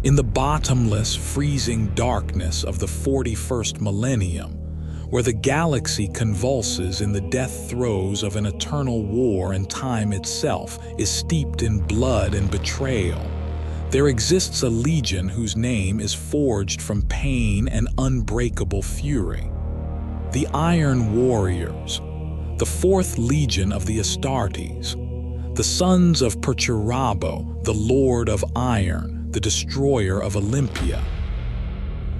In the bottomless, freezing darkness of the 41st millennium, where the galaxy convulses in the death throes of an eternal war and time itself is steeped in blood and betrayal, there exists a legion whose name is forged from pain and unbreakable fury. The Iron Warriors, the 4th Legion of the Astartes, the sons of Perturabo, the Lord of Iron, the destroyer of Olympia.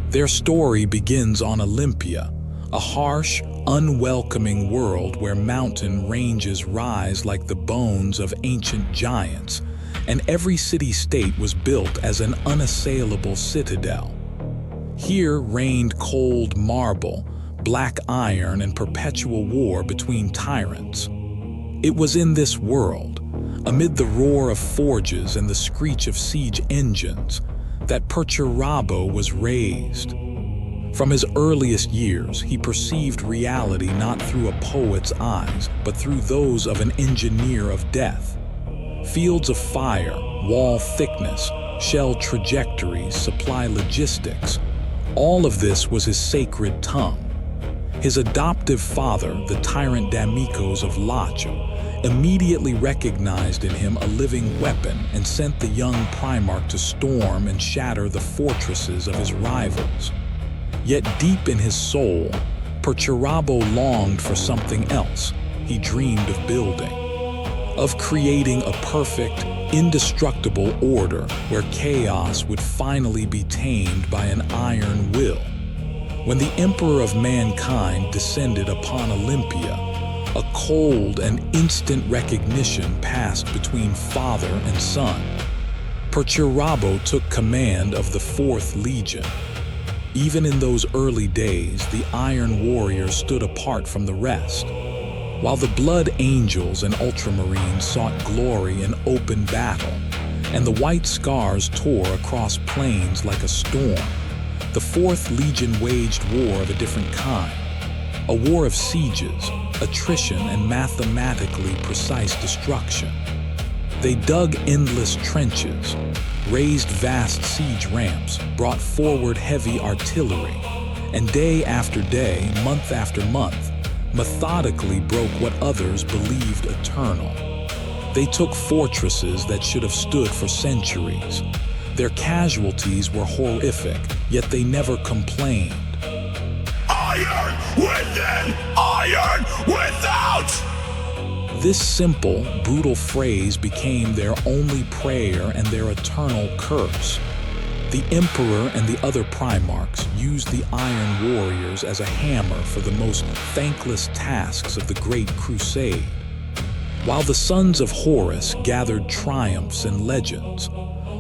Their story begins on Olympia, a harsh, unwelcoming world where mountain ranges rise like the bones of ancient giants, and every city-state was built as an unassailable citadel. Here reigned cold marble, black iron, and perpetual war between tyrants. It was in this world, amid the roar of forges and the screech of siege engines, that Perturabo was raised. From his earliest years, he perceived reality not through a poet's eyes, but through those of an engineer of death. Fields of fire, wall thickness, shell trajectories, supply logistics, all of this was his sacred tongue. His adoptive father, the tyrant Damikos of Lachu, immediately recognized in him a living weapon and sent the young Primarch to storm and shatter the fortresses of his rivals. Yet deep in his soul, Perturabo longed for something else. He dreamed of building, of creating a perfect, indestructible order where chaos would finally be tamed by an iron will. When the Emperor of Mankind descended upon Olympia, a cold and instant recognition passed between father and son. Perturabo took command of the 4th Legion. Even in those early days, the Iron Warriors stood apart from the rest. While the Blood Angels and Ultramarines sought glory in open battle, and the White Scars tore across plains like a storm, the 4th Legion waged war of a different kind. A war of sieges, attrition, and mathematically precise destruction. They dug endless trenches, raised vast siege ramps, brought forward heavy artillery, and day after day, month after month, methodically broke what others believed eternal. They took fortresses that should have stood for centuries. Their casualties were horrific, yet they never complained. Iron within, iron without! This simple, brutal phrase became their only prayer and their eternal curse. The Emperor and the other Primarchs used the Iron Warriors as a hammer for the most thankless tasks of the Great Crusade. While the sons of Horus gathered triumphs and legends,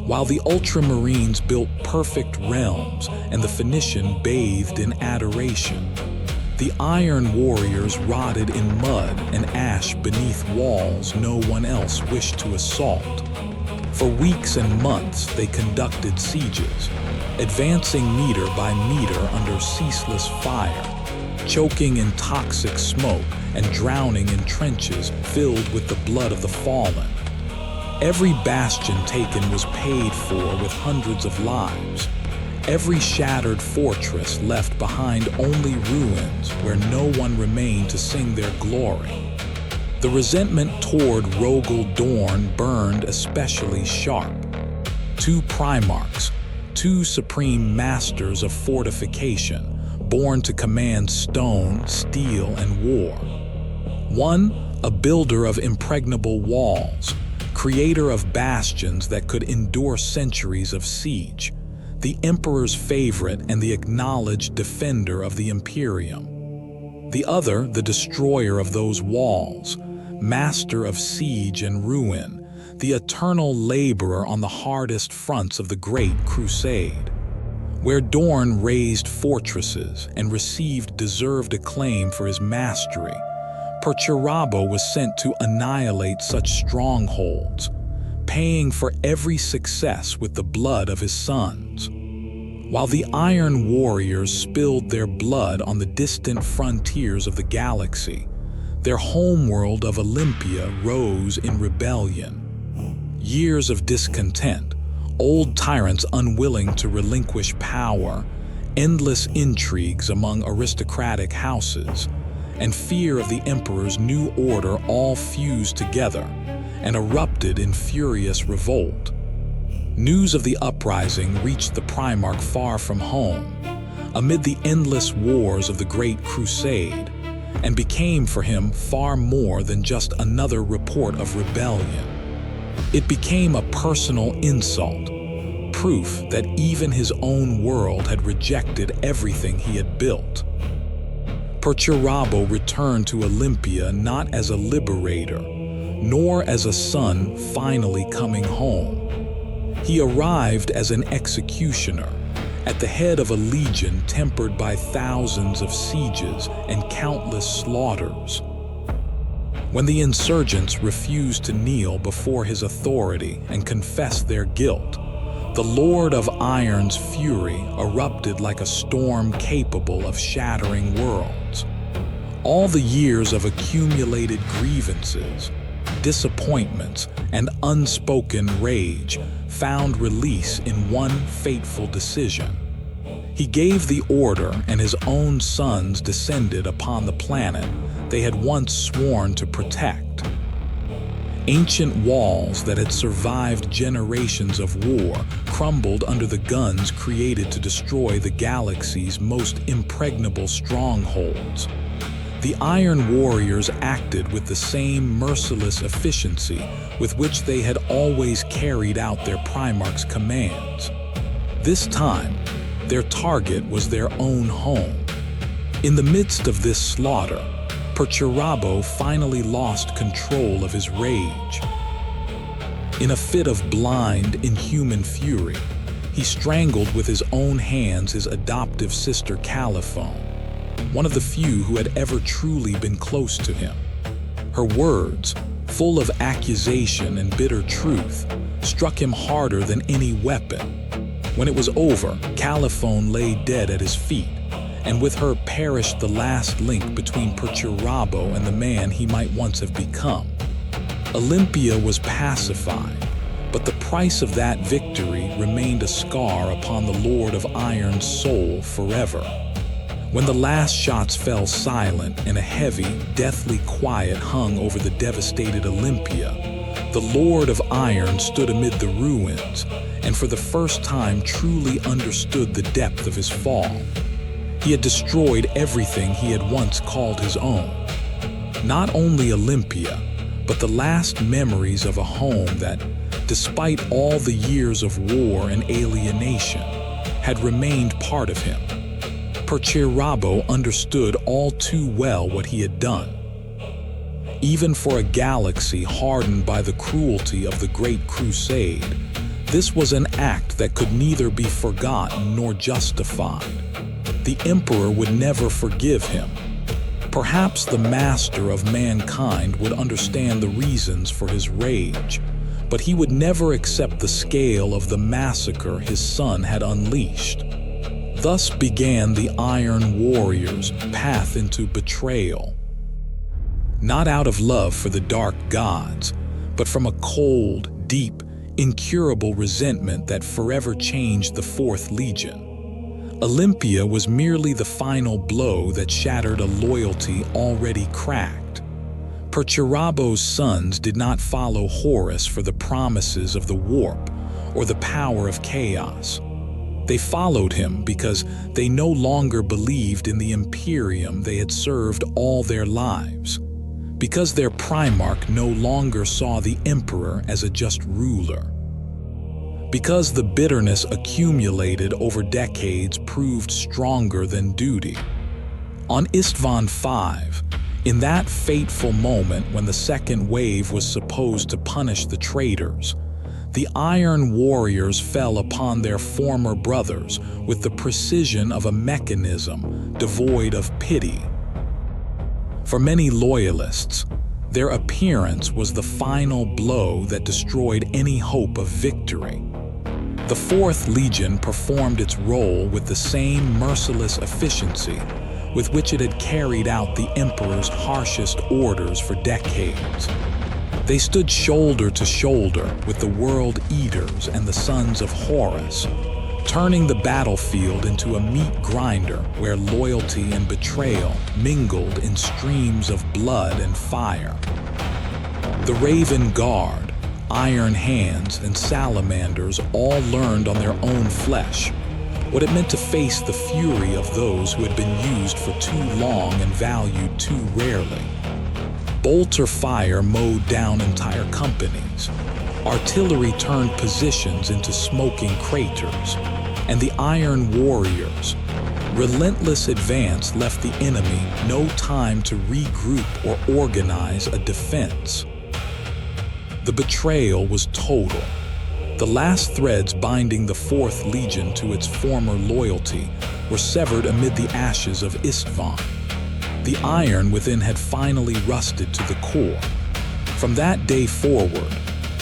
while the Ultramarines built perfect realms and the Phoenician bathed in adoration, the Iron Warriors rotted in mud and ash beneath walls no one else wished to assault. For weeks and months they conducted sieges, advancing meter by meter under ceaseless fire, choking in toxic smoke and drowning in trenches filled with the blood of the fallen. Every bastion taken was paid for with hundreds of lives. Every shattered fortress left behind only ruins where no one remained to sing their glory. The resentment toward Rogel Dorn burned especially sharp. 2 Primarchs, 2 supreme masters of fortification, born to command stone, steel, and war. One, a builder of impregnable walls, creator of bastions that could endure centuries of siege, the Emperor's favorite and the acknowledged defender of the Imperium. The other, the destroyer of those walls, master of siege and ruin, the eternal laborer on the hardest fronts of the Great Crusade. Where Dorn raised fortresses and received deserved acclaim for his mastery, Perturabo was sent to annihilate such strongholds, paying for every success with the blood of his sons. While the Iron Warriors spilled their blood on the distant frontiers of the galaxy, their homeworld of Olympia rose in rebellion. Years of discontent, old tyrants unwilling to relinquish power, endless intrigues among aristocratic houses, and fear of the emperor's new order all fused together and erupted in furious revolt. News of the uprising reached the Primarch far from home, amid the endless wars of the Great Crusade, and became for him far more than just another report of rebellion. It became a personal insult, proof that even his own world had rejected everything he had built. Perturabo returned to Olympia not as a liberator, nor as a son finally coming home. He arrived as an executioner, at the head of a legion tempered by thousands of sieges and countless slaughters. When the insurgents refused to kneel before his authority and confess their guilt, the Lord of Iron's fury erupted like a storm capable of shattering worlds. All the years of accumulated grievances, disappointments, and unspoken rage found release in one fateful decision. He gave the order, and his own sons descended upon the planet they had once sworn to protect. Ancient walls that had survived generations of war crumbled under the guns created to destroy the galaxy's most impregnable strongholds. The Iron Warriors acted with the same merciless efficiency with which they had always carried out their Primarch's commands. This time, their target was their own home. In the midst of this slaughter, Perturabo finally lost control of his rage. In a fit of blind, inhuman fury, he strangled with his own hands his adoptive sister Caliphone, one of the few who had ever truly been close to him. Her words, full of accusation and bitter truth, struck him harder than any weapon. When it was over, Caliphone lay dead at his feet, and with her perished the last link between Perturabo and the man he might once have become. Olympia was pacified, but the price of that victory remained a scar upon the Lord of Iron's soul forever. When the last shots fell silent and a heavy, deathly quiet hung over the devastated Olympia, the Lord of Iron stood amid the ruins and for the first time truly understood the depth of his fall. He had destroyed everything he had once called his own. Not only Olympia, but the last memories of a home that, despite all the years of war and alienation, had remained part of him. Perturabo understood all too well what he had done. Even for a galaxy hardened by the cruelty of the Great Crusade, this was an act that could neither be forgotten nor justified. The Emperor would never forgive him. Perhaps the master of mankind would understand the reasons for his rage, but he would never accept the scale of the massacre his son had unleashed. Thus began the Iron Warriors' path into betrayal. Not out of love for the dark gods, but from a cold, deep, incurable resentment that forever changed the Fourth Legion. Olympia was merely the final blow that shattered a loyalty already cracked. Perturabo's sons did not follow Horus for the promises of the warp or the power of chaos. They followed him because they no longer believed in the Imperium they had served all their lives, because their Primarch no longer saw the Emperor as a just ruler. Because the bitterness accumulated over decades proved stronger than duty. On Istvan V, in that fateful moment when the second wave was supposed to punish the traitors, the Iron Warriors fell upon their former brothers with the precision of a mechanism devoid of pity. For many loyalists, their appearance was the final blow that destroyed any hope of victory. The Fourth Legion performed its role with the same merciless efficiency with which it had carried out the Emperor's harshest orders for decades. They stood shoulder to shoulder with the World Eaters and the Sons of Horus, turning the battlefield into a meat grinder where loyalty and betrayal mingled in streams of blood and fire. The Raven Guard, Iron Hands, and Salamanders all learned on their own flesh what it meant to face the fury of those who had been used for too long and valued too rarely. Bolter fire mowed down entire companies. Artillery turned positions into smoking craters. And the Iron Warriors' relentless advance left the enemy no time to regroup or organize a defense. The betrayal was total. The last threads binding the 4th Legion to its former loyalty were severed amid the ashes of Istvan. The iron within had finally rusted to the core. From that day forward,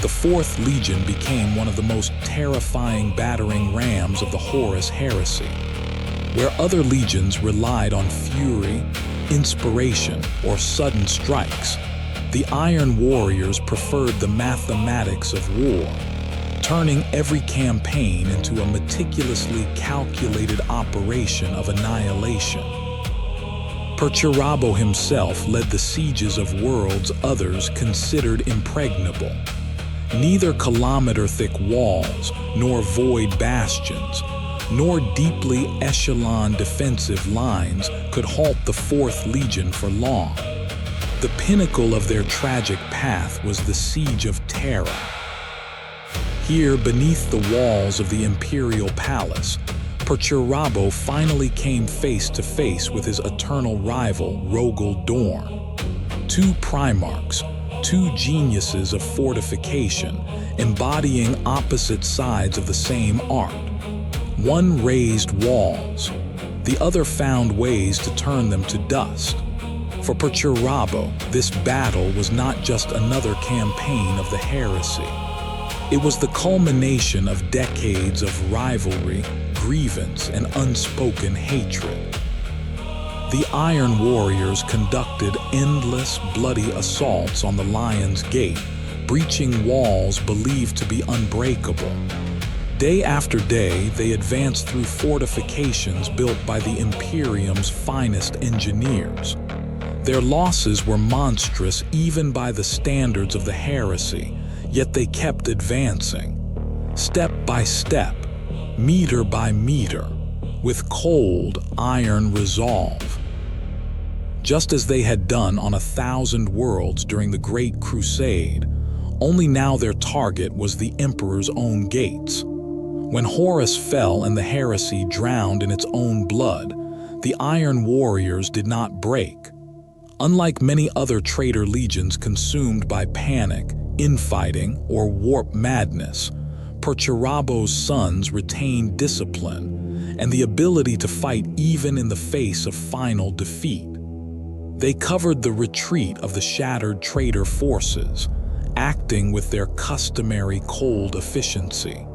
the 4th Legion became one of the most terrifying battering rams of the Horus Heresy. Where other legions relied on fury, inspiration, or sudden strikes, the Iron Warriors preferred the mathematics of war, turning every campaign into a meticulously calculated operation of annihilation. Perturabo himself led the sieges of worlds others considered impregnable. Neither kilometer-thick walls, nor void bastions, nor deeply echeloned defensive lines could halt the 4th Legion for long. The pinnacle of their tragic path was the Siege of Terra. Here, beneath the walls of the Imperial Palace, Perturabo finally came face to face with his eternal rival, Rogel Dorn. Two Primarchs, two geniuses of fortification, embodying opposite sides of the same art. One raised walls, the other found ways to turn them to dust. For Perturabo, this battle was not just another campaign of the heresy. It was the culmination of decades of rivalry, grievance, and unspoken hatred. The Iron Warriors conducted endless, bloody assaults on the Lion's Gate, breaching walls believed to be unbreakable. Day after day, they advanced through fortifications built by the Imperium's finest engineers. Their losses were monstrous even by the standards of the heresy, yet they kept advancing, step by step, meter by meter, with cold, iron resolve. Just as they had done on 1,000 worlds during the Great Crusade, only now their target was the Emperor's own gates. When Horus fell and the heresy drowned in its own blood, the Iron Warriors did not break. Unlike many other traitor legions consumed by panic, infighting, or warp madness, Perturabo's sons retained discipline and the ability to fight even in the face of final defeat. They covered the retreat of the shattered traitor forces, acting with their customary cold efficiency.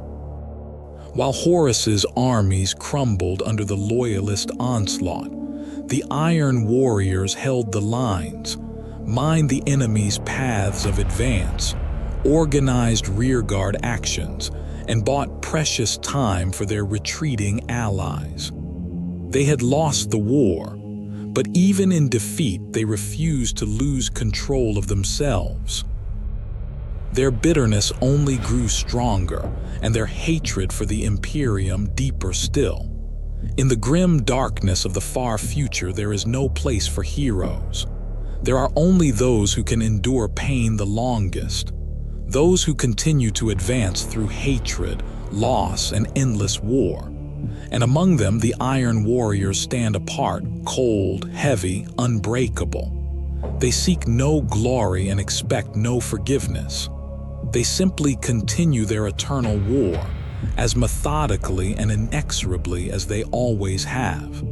While Horus's armies crumbled under the loyalist onslaught, the Iron Warriors held the lines, mined the enemy's paths of advance, organized rearguard actions, and bought precious time for their retreating allies. They had lost the war, but even in defeat they refused to lose control of themselves. Their bitterness only grew stronger, and their hatred for the Imperium deeper still. In the grim darkness of the far future, there is no place for heroes. There are only those who can endure pain the longest, those who continue to advance through hatred, loss, and endless war. And among them, the Iron Warriors stand apart, cold, heavy, unbreakable. They seek no glory and expect no forgiveness. They simply continue their eternal war, as methodically and inexorably as they always have.